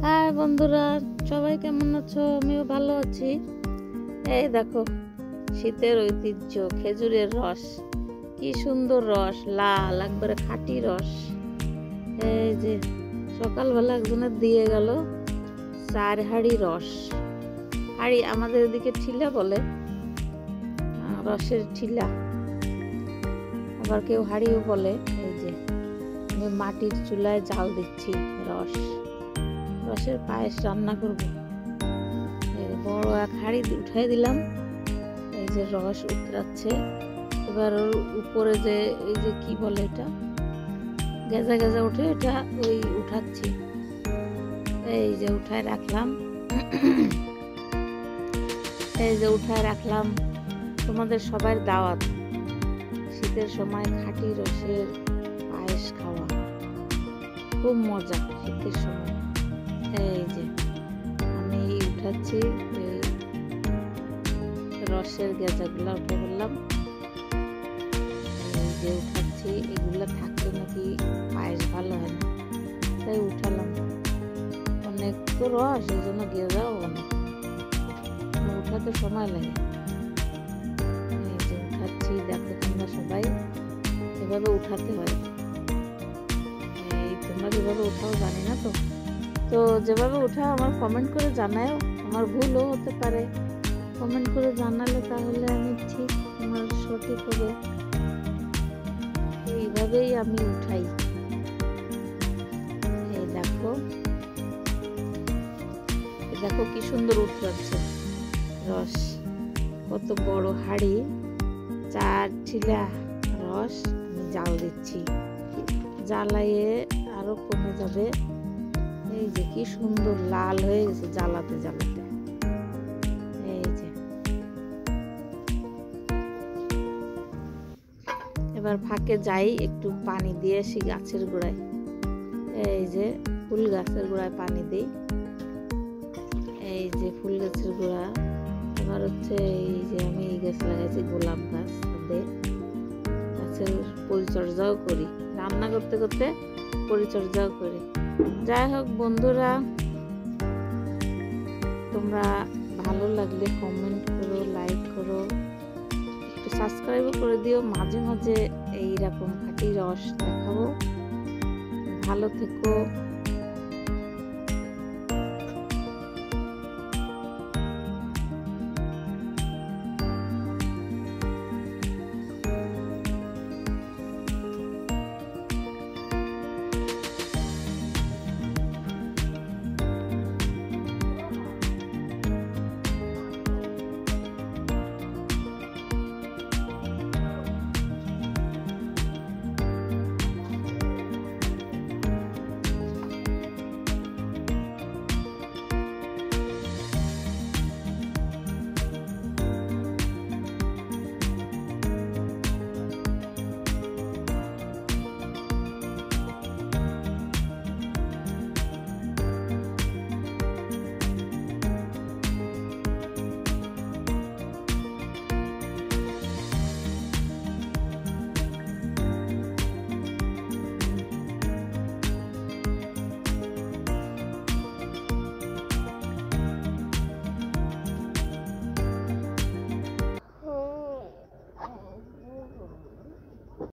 High বন্ধুরা, সবাই কেমন আছো? আমিও ভালো আছি। এই দেখো, শীতের ঐতিহ্য খেজুরের রস। কি সুন্দর রস, লাল একবারে খাঁটি রস। এই যে সকালবেলা একজনের দিয়ে গেল 4 হাঁড়ি রস। হাঁড়ি আমাদের এদিকে ঠিলা বলে, রসের ঠিলা, আবার কেউ হাঁড়িও বলে। এই যে আমি মাটির চুলায় জাল দিচ্ছি রসের পায়েস রান্না করব। বড় এক হাঁড়ি উঠাই দিলাম। এই যে রস উতরাচ্ছে। এবার ওর উপরে যে এই যে কি বলে এটা, গেজা গেজা উঠে, এটা ওই উঠাচ্ছি। এই যে উঠায় রাখলাম, এই যে উঠায় রাখলাম। তোমাদের সবার দাওয়াত, শীতের সময় খাঁটি রসের পায়েস খাওয়া খুব মজা শীতের সময়। এই যে আমি উঠাচ্ছি, রসের গেজাগুলো উঠে বললাম, এই যে উঠাচ্ছি। এগুলো থাকলে নাকি পায়েস ভালো হয় না, তাই উঠালাম। অনেক তো রস, এই জন্য গেজাও অনেক, উঠাতে সময় লাগে। এই যে উঠাচ্ছি, দেখো তোমরা সবাই এভাবে উঠাতে হয়। এই তোমরা যেভাবে উঠাও জানি না তো, যেভাবে উঠাও আমার কমেন্ট করে জানাও। আমার ভুলও হতে পারে, কমেন্ট করে জানালে তাহলে আমি ঠিক, আমার সঠিক হবে। এইভাবেই আমি উঠাই। এই দেখো, দেখো কি সুন্দর উঠছে রস। কত বড় হাঁড়ি, 4 ঠিলা রস আমি জাল দিচ্ছি। জ্বালাইয়ে আরো কমে যাবে। এই যে কি সুন্দর লাল হয়ে গেছে জ্বালাতে জ্বালাতে। এই যে এবার ফাঁকে যাই, একটু পানি দিয়ে আসি গাছের গোড়ায়। এই যে ফুল গাছের গোড়ায় পানি দিই। এই যে ফুল গাছের গোড়া। এবার হচ্ছে এই যে আমি এই গাছ লাগাইছি, গোলাপ গাছ। গাছের পরিচর্যাও করি, রান্না করতে করতে পরিচর্যাও করি। যাই হোক বন্ধুরা, তোমরা ভালো লাগলে কমেন্ট করো, লাইক করো, একটু সাবস্ক্রাইবও করে দিও। মাঝে মাঝে এইরকম খাঁটি রস দেখাবো। ভালো থেকো।